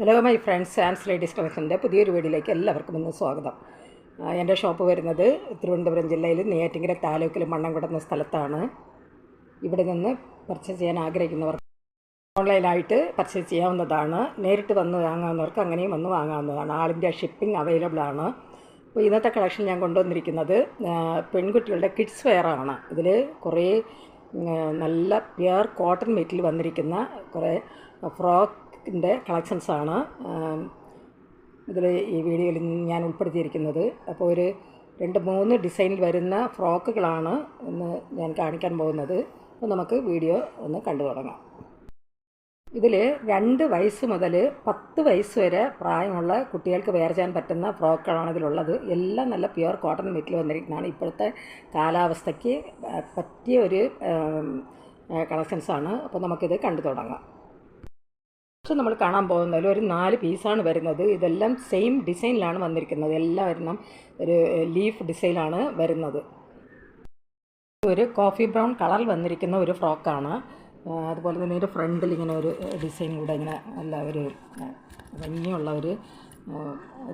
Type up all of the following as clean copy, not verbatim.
Hello my friends ആൻഡ്സ് ladies കളക്ഷൻ്റെ പുതിയൊരു വീഡിയോയിലേക്ക് എല്ലാവർക്കും ഇന്ന് സ്വാഗതം. എൻ്റെ ഷോപ്പ് വരുന്നത് തിരുവനന്തപുരം ജില്ലയിൽ നെയ്യാറ്റിൻകര താലൂക്കിൽ മണ്ണംകുടം എന്ന സ്ഥലത്താണ്. ഇവിടെ നിന്ന് പർച്ചേസ് ചെയ്യാൻ ആഗ്രഹിക്കുന്നവർ ഓൺലൈനായിട്ട് പർച്ചേസ് ചെയ്യാവുന്നതാണ്. നേരിട്ട് വന്ന് വാങ്ങാവുന്നവർക്ക് അങ്ങനെയും വന്ന് വാങ്ങാവുന്നതാണ്. ആൾ ഇന്ത്യ ഷിപ്പിംഗ് അവൈലബിൾ ആണ്. അപ്പോൾ ഇന്നത്തെ കളക്ഷൻ ഞാൻ കൊണ്ടുവന്നിരിക്കുന്നത് പെൺകുട്ടികളുടെ കിഡ്സ് വെയറാണ്. ഇതിൽ കുറേ നല്ല പ്യുർ കോട്ടൺ മെറ്റീരിയൽ വന്നിരിക്കുന്ന കുറേ ഫ്രോക്കിൻ്റെ കളക്ഷൻസാണ് ഇതിൽ ഈ വീഡിയോയിൽ ഞാൻ ഉൾപ്പെടുത്തിയിരിക്കുന്നത്. അപ്പോൾ ഒരു 2-3 ഡിസൈനിൽ വരുന്ന ഫ്രോക്കുകളാണ് ഇന്ന് ഞാൻ കാണിക്കാൻ പോകുന്നത്. അപ്പോൾ നമുക്ക് വീഡിയോ ഒന്ന് കണ്ടു തുടങ്ങാം. ഇതിൽ 2 വയസ്സ് മുതൽ 10 വയസ്സ് വരെ പ്രായമുള്ള കുട്ടികൾക്ക് വെയർ ചെയ്യാൻ പറ്റുന്ന ഫ്രോക്കുകളാണ് ഇതിലുള്ളത്. എല്ലാം നല്ല പ്യുർ കോട്ടൺ മെറ്റീരിയൽ വന്നിരിക്കുന്നതാണ്. ഇപ്പോഴത്തെ കാലാവസ്ഥയ്ക്ക് പറ്റിയ ഒരു കളക്ഷൻസാണ്. അപ്പോൾ നമുക്കിത് കണ്ടു തുടങ്ങാം. പക്ഷേ നമ്മൾ കാണാൻ പോകുന്നതിൽ ഒരു 4 പീസാണ് വരുന്നത്. ഇതെല്ലാം സെയിം ഡിസൈനിലാണ് വന്നിരിക്കുന്നത്. എല്ലാം വരുന്ന ഒരു ലീഫ് ഡിസൈനാണ് വരുന്നത്. ഒരു കോഫി ബ്രൗൺ കളറിൽ വന്നിരിക്കുന്ന ഒരു ഫ്രോക്കാണ്. അതുപോലെ തന്നെ ഒരു ഫ്രണ്ടിൽ ഇങ്ങനെ ഒരു ഡിസൈൻ കൂടെ ഇങ്ങനെ നല്ല ഒരു ഭംഗിയുള്ള ഒരു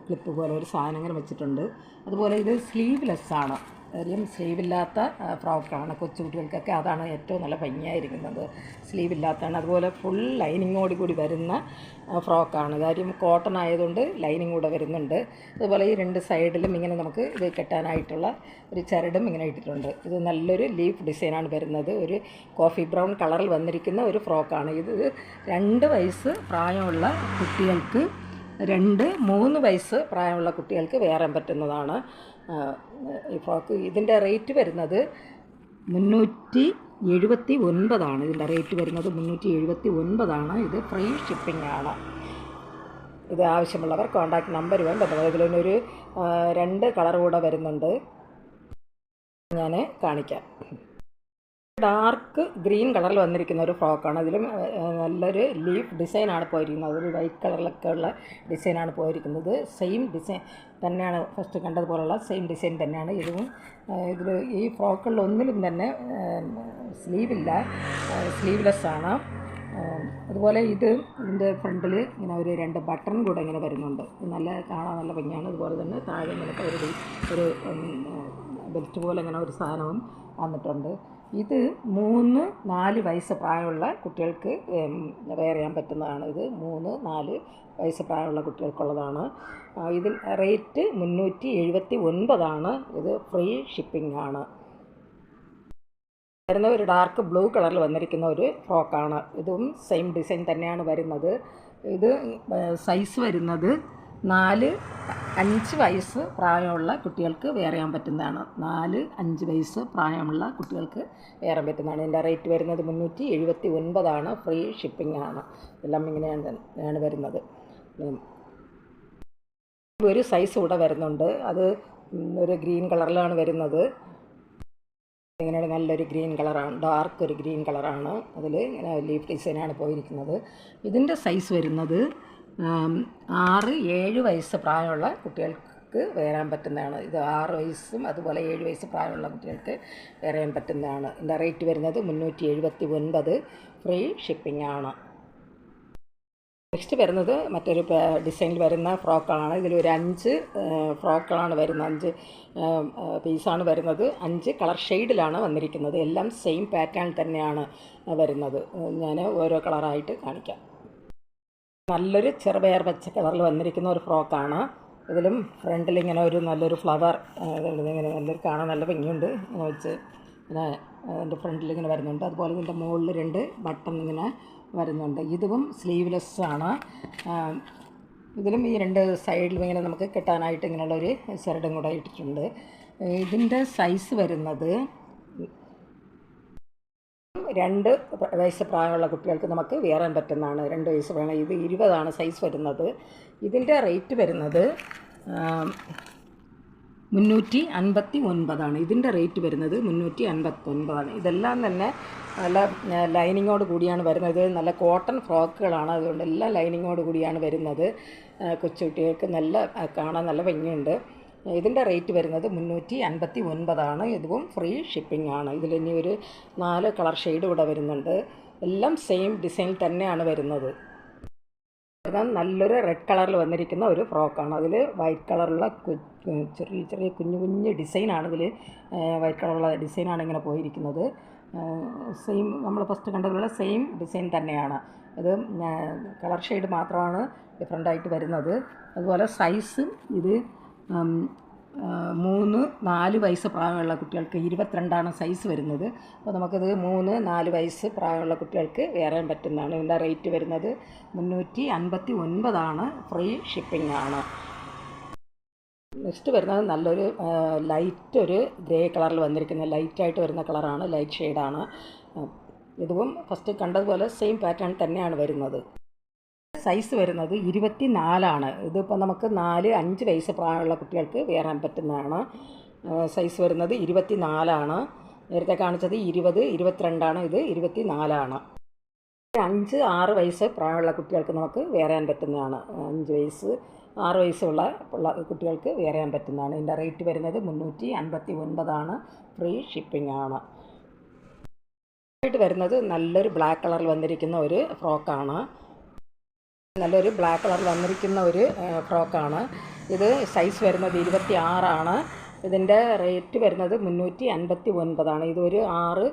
ക്ലിപ്പ് പോലെ ഒരു സാധനം ഇങ്ങനെ വെച്ചിട്ടുണ്ട്. അതുപോലെ ഇത് സ്ലീവ്ലെസ്സാണ്. കാര്യം സ്ലീവില്ലാത്ത ഫ്രോക്കാണ്. കൊച്ചുകുട്ടികൾക്കൊക്കെ അതാണ് ഏറ്റവും നല്ല ഭംഗിയായിരിക്കുന്നത്. സ്ലീവില്ലാത്തതാണ്. അതുപോലെ ഫുൾ ലൈനിങ്ങോട് കൂടി വരുന്ന ഫ്രോക്കാണ്. കാര്യം കോട്ടൺ ആയതുകൊണ്ട് ലൈനിങ് കൂടെ വരുന്നുണ്ട്. അതുപോലെ ഈ 2 സൈഡിലും ഇങ്ങനെ നമുക്ക് ഇത് കെട്ടാനായിട്ടുള്ള ഒരു ചരടും ഇങ്ങനെ ഇട്ടിട്ടുണ്ട്. ഇത് നല്ലൊരു ലീഫ് ഡിസൈനാണ് വരുന്നത്. ഒരു കോഫി ബ്രൗൺ കളറിൽ വന്നിരിക്കുന്ന ഒരു ഫ്രോക്കാണ്. ഇത് 2 വയസ്സ് പ്രായമുള്ള കുട്ടികൾക്ക് 2-3 വയസ്സ് പ്രായമുള്ള കുട്ടികൾക്ക് വെയർ ചെയ്യാൻ പറ്റുന്നതാണ് ഈ ഫ്രോക്ക്. ഇതിൻ്റെ റേറ്റ് വരുന്നത് 379. ഇതിൻ്റെ റേറ്റ് വരുന്നത് 379. ഇത് ഫ്രീ ഷിപ്പിംഗ് ആണ്. ഇത് ആവശ്യമുള്ളവർ കോൺടാക്റ്റ് നമ്പർ വേണ്ടത്. ഇതിലൊരു 2 കളർ കൂടെ വരുന്നുണ്ട്. ഞാൻ കാണിക്കാം. ഡാർക്ക് ഗ്രീൻ കളറിൽ വന്നിരിക്കുന്ന ഒരു ഫ്രോക്കാണ്. ഇതിലും നല്ലൊരു ലീഫ് ഡിസൈനാണ് പോയിരിക്കുന്നത്. ഒരു വൈറ്റ് കളറിലൊക്കെ ഉള്ള ഡിസൈനാണ് പോയിരിക്കുന്നത്. സെയിം ഡിസൈൻ തന്നെയാണ് ഫസ്റ്റ് കണ്ടതുപോലുള്ള സെയിം ഡിസൈൻ തന്നെയാണ് ഇതിലും. ഇതിൽ ഈ ഫ്രോക്കുകളിലൊന്നിലും തന്നെ സ്ലീവില്ല, സ്ലീവ്ലെസ്സാണ്. അതുപോലെ ഇതിൻ്റെ ഫ്രണ്ടിൽ ഇങ്ങനെ ഒരു 2 ബട്ടൺ കൂടെ ഇങ്ങനെ വരുന്നുണ്ട്. നല്ല കാണാൻ നല്ല ഭംഗിയാണ്. അതുപോലെ തന്നെ താഴെ ഇങ്ങനത്തെ ഒരു ബെൽറ്റ് പോലെ ഇങ്ങനെ ഒരു സാധനവും വന്നിട്ടുണ്ട്. ഇത് 3-4 വയസ്സ് പ്രായമുള്ള കുട്ടികൾക്ക് വെയർ ചെയ്യാൻ പറ്റുന്നതാണ്. ഇത് 3-4 വയസ്സ് പ്രായമുള്ള കുട്ടികൾക്കുള്ളതാണ്. ഇതിൽ റേറ്റ് 379. ഇത് ഫ്രീ ഷിപ്പിംഗ് ആണ്. വരുന്ന ഒരു ഡാർക്ക് ബ്ലൂ കളറിൽ വന്നിരിക്കുന്ന ഒരു ഫ്രോക്കാണ്. ഇതും സെയിം ഡിസൈൻ തന്നെയാണ് വരുന്നത്. ഇത് സൈസ് വരുന്നത് 4-5 വയസ്സ് പ്രായമുള്ള കുട്ടികൾക്ക് വെയർ ചെയ്യാൻ പറ്റുന്നതാണ്. 4-5 വയസ്സ് പ്രായമുള്ള കുട്ടികൾക്ക് വെയർ ചെയ്യാൻ പറ്റുന്നതാണ്. ഇതിൻ്റെ റേറ്റ് വരുന്നത് 379. ഫ്രീ ഷിപ്പിംഗ് ആണ്. എല്ലാം ഇങ്ങനെയാണ് വരുന്നത്. ഒരു സൈസ് കൂടെ വരുന്നുണ്ട്. അത് ഒരു ഗ്രീൻ കളറിലാണ് വരുന്നത്. ഇങ്ങനെയാണ് നല്ലൊരു ഗ്രീൻ കളറാണ്, ഡാർക്ക് ഒരു ഗ്രീൻ കളറാണ്. അതിൽ ഇങ്ങനെ ലീഫ് ഡിസൈനാണ് പോയിരിക്കുന്നത്. ഇതിൻ്റെ സൈസ് വരുന്നത് 6-7 വയസ്സ് പ്രായമുള്ള കുട്ടികൾക്ക് വെയർ ചെയ്യാൻ പറ്റുന്നതാണ്. ഇത് 6 വയസ്സും അതുപോലെ 7 വയസ്സ് പ്രായമുള്ള കുട്ടികൾക്ക് വെയർ ചെയ്യാൻ പറ്റുന്നതാണ്. ഇതിൻ്റെ റേറ്റ് വരുന്നത് 379. ഫ്രീ ഷിപ്പിംഗ് ആണ്. നെക്സ്റ്റ് വരുന്നത് മറ്റൊരു ഡിസൈനിൽ വരുന്ന ഫ്രോക്കുകളാണ്. ഇതിലൊരു 5 ഫ്രോക്കുകളാണ് വരുന്നത്. 5 പീസാണ് വരുന്നത്. 5 കളർ ഷെയ്ഡിലാണ് വന്നിരിക്കുന്നത്. എല്ലാം സെയിം പാറ്റേൺ തന്നെയാണ് വരുന്നത്. ഞാൻ ഓരോ കളറായിട്ട് കാണിക്കാം. നല്ലൊരു ചെറുപയർ പച്ച കളറിൽ വന്നിരിക്കുന്ന ഒരു ഫ്രോക്കാണ്. ഇതിലും ഫ്രണ്ടിൽ ഇങ്ങനെ ഒരു നല്ലൊരു ഫ്ലവർ ഇങ്ങനെ നല്ലൊരു കാണാൻ നല്ല ഭംഗിയുണ്ട്. ഇങ്ങനെ വെച്ച് ഇങ്ങനെ അതിൻ്റെ ഫ്രണ്ടിൽ ഇങ്ങനെ വരുന്നുണ്ട്. അതുപോലെ ഇതിൻ്റെ മുകളിൽ 2 ബട്ടൺ ഇങ്ങനെ വരുന്നുണ്ട്. ഇതും സ്ലീവ്ലെസ്സാണ്. ഇതിലും ഈ 2 സൈഡിലും ഇങ്ങനെ നമുക്ക് കെട്ടാനായിട്ട് ഇങ്ങനെയുള്ളൊരു ചരടും കൂടെ ഇട്ടിട്ടുണ്ട്. ഇതിൻ്റെ സൈസ് വരുന്നത് 2 വയസ്സ് പ്രായമുള്ള കുട്ടികൾക്ക് നമുക്ക് വെയർ ചെയ്യാൻ പറ്റുന്നതാണ്. 2 വയസ്സ് പ്രായം. ഇത് 20 സൈസ് വരുന്നത്. ഇതിൻ്റെ റേറ്റ് വരുന്നത് 359. ഇതിൻ്റെ റേറ്റ് വരുന്നത് 359. ഇതെല്ലാം തന്നെ നല്ല ലൈനിങ്ങോട് കൂടിയാണ് വരുന്നത്. നല്ല കോട്ടൺ ഫ്രോക്കുകളാണ്. അതുകൊണ്ട് എല്ലാം ലൈനിങ്ങോട് കൂടിയാണ് വരുന്നത്. കൊച്ചുകുട്ടികൾക്ക് നല്ല കാണാൻ നല്ല ഭംഗിയുണ്ട്. ഇതിൻ്റെ റേറ്റ് വരുന്നത് 359. ഇതും ഫ്രീ ഷിപ്പിംഗ് ആണ്. ഇതിലിനി ഒരു 4 കളർ ഷെയ്ഡ് കൂടെ വരുന്നുണ്ട്. എല്ലാം സെയിം ഡിസൈൻ തന്നെയാണ് വരുന്നത്. നല്ലൊരു റെഡ് കളറിൽ വന്നിരിക്കുന്ന ഒരു ഫ്രോക്കാണ്. അതിൽ വൈറ്റ് കളറുള്ള ചെറിയ ചെറിയ കുഞ്ഞു കുഞ്ഞു ഡിസൈനാണ്. ഇതിൽ വൈറ്റ് കളറുള്ള ഡിസൈനാണ് ഇങ്ങനെ പോയിരിക്കുന്നത്. സെയിം നമ്മൾ ഫസ്റ്റ് കണ്ടതുപോലെ സെയിം ഡിസൈൻ തന്നെയാണ്. ഇത് കളർ ഷെയ്ഡ് മാത്രമാണ് ഡിഫറെൻ്റായിട്ട് വരുന്നത്. അതുപോലെ സൈസ് ഇത് 3-4 വയസ്സ് പ്രായമുള്ള കുട്ടികൾക്ക് 22 സൈസ് വരുന്നത്. അപ്പോൾ നമുക്കിത് 3-4 വയസ്സ് പ്രായമുള്ള കുട്ടികൾക്ക് വെയർ പറ്റുന്നതാണ്. ഇതിൻ്റെ റേറ്റ് വരുന്നത് 359 ഫ്രീ ഷിപ്പിംഗ് ആണ്. നെക്സ്റ്റ് വരുന്നത് നല്ലൊരു ലൈറ്റ് ഒരു ഗ്രേ കളറിൽ വന്നിരിക്കുന്ന ലൈറ്റായിട്ട് വരുന്ന കളറാണ്, ലൈറ്റ് ഷെയ്ഡാണ്. ഇതും ഫസ്റ്റ് കണ്ടതുപോലെ സെയിം പാറ്റേൺ തന്നെയാണ് വരുന്നത്. സൈസ് വരുന്നത് 24. ഇതിപ്പോൾ നമുക്ക് 4-5 വയസ്സ് പ്രായമുള്ള കുട്ടികൾക്ക് വെയർ പറ്റുന്നതാണ്. സൈസ് വരുന്നത് 24. നേരത്തെ കാണിച്ചത് 20-22, ഇത് 24. 5-6 വയസ്സ് പ്രായമുള്ള കുട്ടികൾക്ക് നമുക്ക് വെയർ പറ്റുന്നതാണ്. 5 വയസ്സ് 6 വയസ്സുള്ള കുട്ടികൾക്ക് വെയർ പറ്റുന്നതാണ്. ഇതിൻ്റെ റേറ്റ് വരുന്നത് 359 ഫ്രീ ഷിപ്പിംഗ് ആണ്. വരുന്നത് നല്ലൊരു ബ്ലാക്ക് കളറിൽ വന്നിരിക്കുന്ന ഒരു ഫ്രോക്കാണ്. നല്ലൊരു ബ്ലാക്ക് കളറിൽ വന്നിരിക്കുന്ന ഒരു ഫ്രോക്കാണ്. ഇത് സൈസ് വരുന്നത് 26. ഇതിൻ്റെ റേറ്റ് വരുന്നത് 359. ഇതൊരു 6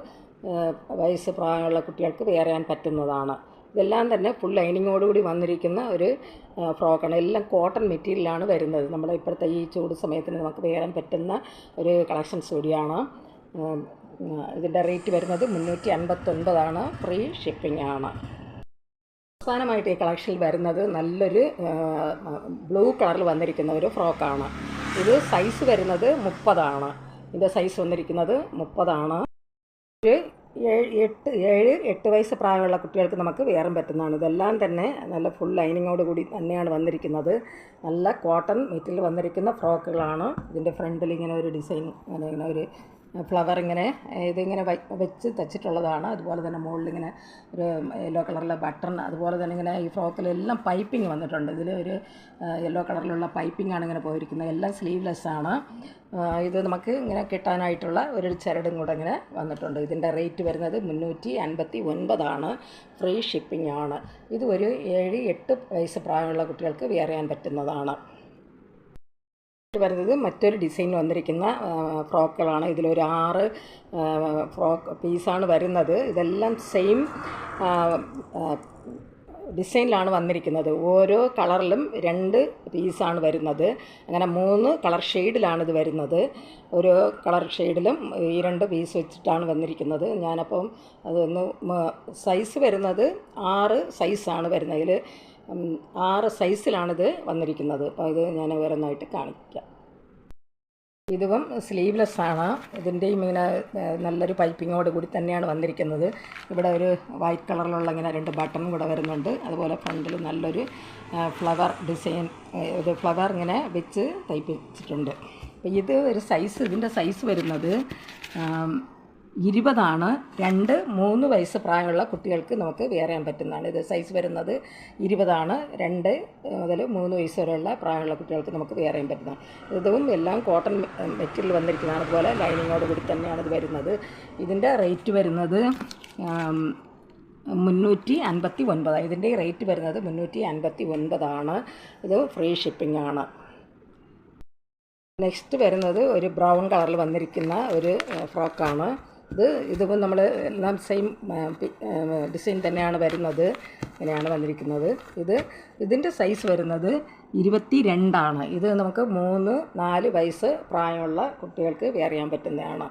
വയസ്സ് പ്രായമുള്ള കുട്ടികൾക്ക് വെയർ ചെയ്യാൻ പറ്റുന്നതാണ്. ഇതെല്ലാം തന്നെ ഫുൾ ലൈനിങ്ങോടുകൂടി വന്നിരിക്കുന്ന ഒരു ഫ്രോക്കാണ്. എല്ലാം കോട്ടൺ മെറ്റീരിയലാണ് വരുന്നത്. നമ്മുടെ ഇപ്പോഴത്തെ ഈ ചൂട് സമയത്തിന് നമുക്ക് വെയർ ചെയ്യാൻ പറ്റുന്ന ഒരു കളക്ഷൻസ് കൂടിയാണ്. ഇതിൻ്റെ റേറ്റ് വരുന്നത് 359 ഫ്രീ ഷിപ്പിംഗ് ആണ്. അവസാനമായിട്ട് ഈ കളക്ഷനിൽ വരുന്നത് നല്ലൊരു ബ്ലൂ കളറിൽ വന്നിരിക്കുന്ന ഒരു ഫ്രോക്കാണ്. ഇത് സൈസ് വരുന്നത് 30. ഇതിൻ്റെ സൈസ് വന്നിരിക്കുന്നത് 30. ഒരു 7-8 വയസ്സ് പ്രായമുള്ള കുട്ടികൾക്ക് നമുക്ക് വെയർ പറ്റുന്നതാണ്. ഇതെല്ലാം തന്നെ നല്ല ഫുൾ ലൈനിങ്ങോട് കൂടി തന്നെയാണ് വന്നിരിക്കുന്നത്. നല്ല കോട്ടൺ മെറ്റീരിയൽ വന്നിരിക്കുന്ന ഫ്രോക്കുകളാണ്. ഇതിൻ്റെ ഫ്രണ്ടിൽ ഇങ്ങനെ ഒരു ഡിസൈൻ, ഇങ്ങനെ ഒരു ഫ്ലവർ ഇതിങ്ങനെ വെച്ച് തച്ചിട്ടുള്ളതാണ്. അതുപോലെ തന്നെ മുകളിലിങ്ങനെ ഒരു യെല്ലോ കളറിലെ ബട്ടൺ, അതുപോലെ തന്നെ ഇങ്ങനെ ഈ ഫ്രോക്കിലെല്ലാം പൈപ്പിംഗ് വന്നിട്ടുണ്ട്. ഇതിൽ ഒരു യെല്ലോ കളറിലുള്ള പൈപ്പിംഗാണ് ഇങ്ങനെ പോയിരിക്കുന്നത്. എല്ലാം സ്ലീവ്ലെസ് ആണ്. ഇത് നമുക്ക് ഇങ്ങനെ കിട്ടാനായിട്ടുള്ള ഒരു ചരടും കൂടെ ഇങ്ങനെ വന്നിട്ടുണ്ട്. ഇതിൻ്റെ റേറ്റ് വരുന്നത് 359 ഫ്രീ ഷിപ്പിംഗ് ആണ്. ഇത് ഒരു 7-8 വയസ്സ് പ്രായമുള്ള കുട്ടികൾക്ക് വെയർ ചെയ്യാൻ പറ്റുന്നതാണ്. വരുന്നത് മറ്റൊരു ഡിസൈൻ വന്നിരിക്കുന്ന ഫ്രോക്കുകളാണ്. ഇതിലൊരു 6 ഫ്രോക്ക് പീസാണ് വരുന്നത്. ഇതെല്ലാം സെയിം ഡിസൈനിലാണ് വന്നിരിക്കുന്നത്. ഓരോ കളറിലും 2 പീസാണ് വരുന്നത്. അങ്ങനെ 3 കളർ ഷെയ്ഡിലാണ് ഇത് വരുന്നത്. ഓരോ കളർ ഷെയ്ഡിലും ഈ 2 പീസ് വെച്ചിട്ടാണ് വന്നിരിക്കുന്നത്. ഞാനപ്പം അതൊന്ന് സൈസ് വരുന്നത് 6 സൈസാണ് വരുന്നത്. ഇതിൽ 6 സൈസിലാണിത് വന്നിരിക്കുന്നത്. അപ്പോൾ ഇത് ഞാൻ ഓരോന്നായിട്ട് കാണിക്കാം. ഇതും സ്ലീവ്ലെസ് ആണ്. ഇതിൻ്റെയും ഇങ്ങനെ നല്ലൊരു പൈപ്പിങ്ങോട് കൂടി തന്നെയാണ് വന്നിരിക്കുന്നത്. ഇവിടെ ഒരു വൈറ്റ് കളറിലുള്ള ഇങ്ങനെ 2 ബട്ടൺ കൂടെ വരുന്നുണ്ട്. അതുപോലെ ഫ്രണ്ടിൽ നല്ലൊരു ഫ്ലവർ ഡിസൈൻ, ഒരു ഫ്ലവർ ഇങ്ങനെ വെച്ച് തയ്പ്പിച്ചിട്ടുണ്ട്. അപ്പോൾ ഇത് ഒരു സൈസ്, ഇതിൻ്റെ സൈസ് വരുന്നത് 20. 2-3 വയസ്സ് പ്രായമുള്ള കുട്ടികൾക്ക് നമുക്ക് വെയർ ചെയ്യാൻ പറ്റുന്നതാണ്. ഇത് സൈസ് വരുന്നത് 20. 2 മുതൽ 3 വയസ്സ് വരെയുള്ള പ്രായമുള്ള കുട്ടികൾക്ക് നമുക്ക് വെയർ ചെയ്യാൻ പറ്റുന്നതാണ്. ഇതും എല്ലാം കോട്ടൺ മെറ്റീരിയൽ വന്നിരിക്കുന്നതാണ്. അതുപോലെ ലൈനിങ്ങോട് കൂടി തന്നെയാണ് ഇത് വരുന്നത്. ഇതിൻ്റെ റേറ്റ് വരുന്നത് 359. ഇതിൻ്റെ റേറ്റ് വരുന്നത് 359. ഇത് ഫ്രീ ഷിപ്പിംഗ് ആണ്. നെക്സ്റ്റ് വരുന്നത് ഒരു ബ്രൗൺ കളറിൽ വന്നിരിക്കുന്ന ഒരു ഫ്രോക്കാണ്. ഇതിപ്പോൾ നമ്മൾ എല്ലാം സെയിം ഡിസൈൻ തന്നെയാണ് വരുന്നത്. ഇങ്ങനെയാണ് വന്നിരിക്കുന്നത്. ഇതിൻ്റെ സൈസ് വരുന്നത് 22. ഇത് നമുക്ക് 3-4 വയസ്സ് പ്രായമുള്ള കുട്ടികൾക്ക് വെയർ ചെയ്യാൻ പറ്റുന്നതാണ്.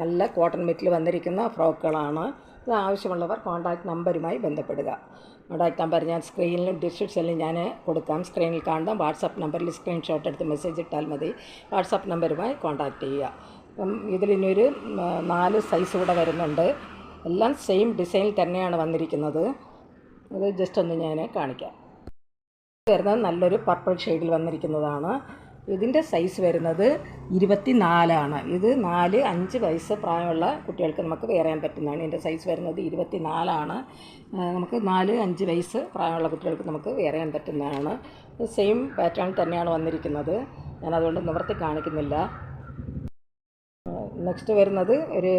നല്ല കോട്ടൺ മെറ്റീരിയൽ വന്നിരിക്കുന്ന ഫ്രോക്കുകളാണ്. ഇത് ആവശ്യമുള്ളവർ കോൺടാക്റ്റ് നമ്പറുമായി ബന്ധപ്പെടുക. കോൺടാക്റ്റ് നമ്പർ ഞാൻ സ്ക്രീനിലും ഡിസ്ക്രിപ്ഷനിലും ഞാൻ കൊടുക്കാം. സ്ക്രീനിൽ കാണുന്ന വാട്സാപ്പ് നമ്പറിൽ സ്ക്രീൻഷോട്ട് എടുത്ത് മെസ്സേജ് ഇട്ടാൽ മതി. വാട്സാപ്പ് നമ്പറുമായി കോൺടാക്റ്റ് ചെയ്യുക. അപ്പം ഇതിലിനൊരു 4 സൈസ് കൂടെ വരുന്നുണ്ട്. എല്ലാം സെയിം ഡിസൈനിൽ തന്നെയാണ് വന്നിരിക്കുന്നത്. ഇത് ജസ്റ്റ് ഒന്ന് ഞാൻ കാണിക്കാം. വരുന്നത് നല്ലൊരു പർപ്പിൾ ഷെയ്ഡിൽ വന്നിരിക്കുന്നതാണ്. ഇതിൻ്റെ സൈസ് വരുന്നത് 24. ഇത് 4-5 വയസ്സ് പ്രായമുള്ള കുട്ടികൾക്ക് നമുക്ക് വെയർ ചെയ്യാൻ പറ്റുന്നതാണ്. ഇതിൻ്റെ സൈസ് വരുന്നത് 24. നമുക്ക് 4-5 വയസ്സ് പ്രായമുള്ള കുട്ടികൾക്ക് നമുക്ക് വെയർ ചെയ്യാൻ പറ്റുന്നതാണ്. സെയിം പാറ്റേൺ തന്നെയാണ് വന്നിരിക്കുന്നത്. ഞാനതുകൊണ്ട് നിവർത്തി കാണിക്കുന്നില്ല. നെക്സ്റ്റ് വരുന്നത് ഒരു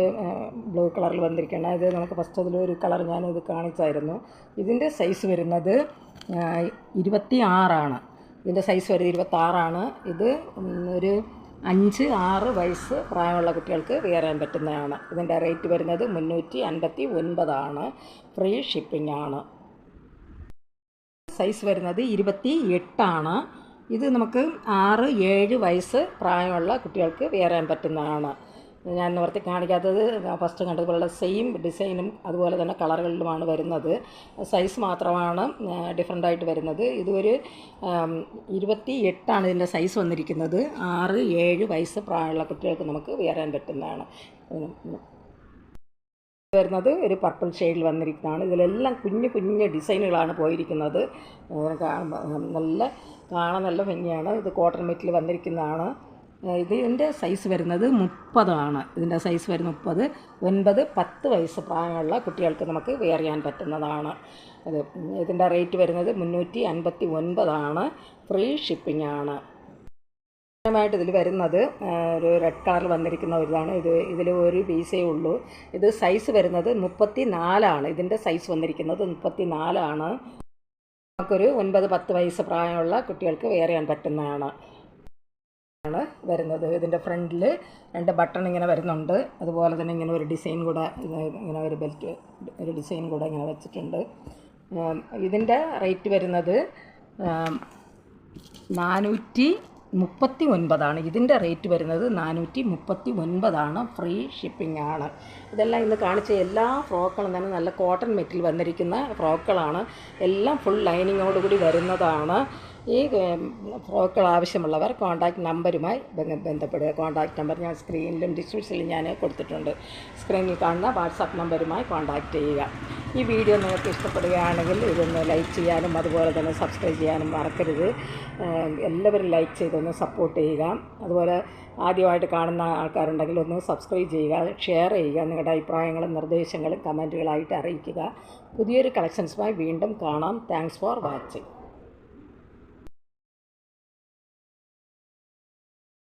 ബ്ലൂ കളറിൽ വന്നിരിക്കുകയാണ്. ഇത് നമുക്ക് ഫസ്റ്റ് അതിലൊരു കളർ ഞാനിത് കാണിച്ചായിരുന്നു. ഇതിൻ്റെ സൈസ് വരുന്നത് 26 ഇതിൻ്റെ സൈസ് വരുന്നത് 26. ഇത് ഒരു 5-6 വയസ്സ് പ്രായമുള്ള കുട്ടികൾക്ക് വെയർ ചെയ്യാൻ പറ്റുന്നതാണ്. ഇതിൻ്റെ റേറ്റ് വരുന്നത് 359. ഫ്രീ ഷിപ്പിംഗ് ആണ്. സൈസ് വരുന്നത് 28. ഇത് നമുക്ക് 6-7 വയസ്സ് പ്രായമുള്ള കുട്ടികൾക്ക് വെയർ ചെയ്യാൻ പറ്റുന്നതാണ്. ഞാൻ നിവർത്തി കാണിക്കാത്തത് ഫസ്റ്റ് കണ്ടതുപോലുള്ള സെയിം ഡിസൈനും അതുപോലെ തന്നെ കളറുകളിലുമാണ് വരുന്നത്. സൈസ് മാത്രമാണ് ഡിഫറൻ്റായിട്ട് വരുന്നത്. ഇതൊരു 28 ഇതിൻ്റെ സൈസ് വന്നിരിക്കുന്നത്. 6-7 വയസ്സ് പ്രായമുള്ള കുട്ടികൾക്ക് നമുക്ക് വെയർ ചെയ്യാൻ പറ്റുന്നതാണ്. വരുന്നത് ഒരു പർപ്പിൾ ഷെയ്ഡിൽ വന്നിരിക്കുന്നതാണ്. ഇതിലെല്ലാം കുഞ്ഞു കുഞ്ഞു ഡിസൈനുകളാണ് പോയിരിക്കുന്നത്. കാണാൻ നല്ല ഭംഗിയാണ്. ഇത് കോട്ടൺ മെറ്റീരിയൽ വന്നിരിക്കുന്നതാണ്. ഇതിൻ്റെ സൈസ് വരുന്നത് 30. ഇതിൻ്റെ സൈസ് വരുന്നത് 30. 9-10 വയസ്സ് പ്രായമുള്ള കുട്ടികൾക്ക് നമുക്ക് വെയർ ചെയ്യാൻ പറ്റുന്നതാണ്. ഇതിൻ്റെ റേറ്റ് വരുന്നത് 359. ഫ്രീ ഷിപ്പിംഗ് ആണ്. ായിട്ട് ഇതിൽ വരുന്നത് ഒരു റെഡ് കളറിൽ വന്നിരിക്കുന്ന ഒരിതാണ്. ഇതിൽ ഒരു പീസേ ഉള്ളൂ. ഇത് സൈസ് വരുന്നത് 34. ഇതിൻ്റെ സൈസ് വന്നിരിക്കുന്നത് 34. നമുക്കൊരു 9-10 വയസ്സ് പ്രായമുള്ള കുട്ടികൾക്ക് വെയർ ചെയ്യാൻ പറ്റുന്നതാണ് വരുന്നത്. ഇതിൻ്റെ ഫ്രണ്ടിൽ 2 ബട്ടൺ ഇങ്ങനെ വരുന്നുണ്ട്. അതുപോലെ തന്നെ ഇങ്ങനെ ഒരു ഡിസൈൻ കൂടെ ഇങ്ങനെ ഒരു ബെൽറ്റ് ഒരു ഡിസൈൻ കൂടെ ഇങ്ങനെ വെച്ചിട്ടുണ്ട്. ഇതിൻ്റെ റേറ്റ് വരുന്നത് 439. ഇതിൻ്റെ റേറ്റ് വരുന്നത് 439. ഫ്രീ ഷിപ്പിംഗ് ആണ്. ഇതെല്ലാം ഇന്ന് കാണിച്ച എല്ലാ ഫ്രോക്കുകളും തന്നെ നല്ല കോട്ടൺ മെറ്റീരിയൽ വന്നിരിക്കുന്ന ഫ്രോക്കുകളാണ്. എല്ലാം ഫുൾ ലൈനിങ്ങോടുകൂടി വരുന്നതാണ്. ഈ ഫ്രോക്കുകൾ ആവശ്യമുള്ളവർ കോൺടാക്റ്റ് നമ്പറുമായി ബന്ധപ്പെടുക. കോൺടാക്റ്റ് നമ്പർ ഞാൻ സ്ക്രീനിലും ഡിസ്ക്രിപ്ഷനിലും ഞാൻ കൊടുത്തിട്ടുണ്ട്. സ്ക്രീനിൽ കാണുന്ന വാട്സാപ്പ് നമ്പറുമായി കോൺടാക്റ്റ് ചെയ്യുക. ഈ വീഡിയോ നിങ്ങൾക്ക് ഇഷ്ടപ്പെടുകയാണെങ്കിൽ ഇതൊന്ന് ലൈക്ക് ചെയ്യാനും അതുപോലെ തന്നെ സബ്സ്ക്രൈബ് ചെയ്യാനും മറക്കരുത്. എല്ലാവരും ലൈക്ക് ചെയ്തൊന്ന് സപ്പോർട്ട് ചെയ്യുക. അതുപോലെ ആദ്യമായിട്ട് കാണുന്ന ആൾക്കാരുണ്ടെങ്കിൽ ഒന്ന് സബ്സ്ക്രൈബ് ചെയ്യുക, ഷെയർ ചെയ്യുക. നിങ്ങളുടെ അഭിപ്രായങ്ങളും നിർദ്ദേശങ്ങളും കമൻറ്റുകളായിട്ട് അറിയിക്കുക. പുതിയൊരു കളക്ഷൻസുമായി വീണ്ടും കാണാം. Thanks for watching.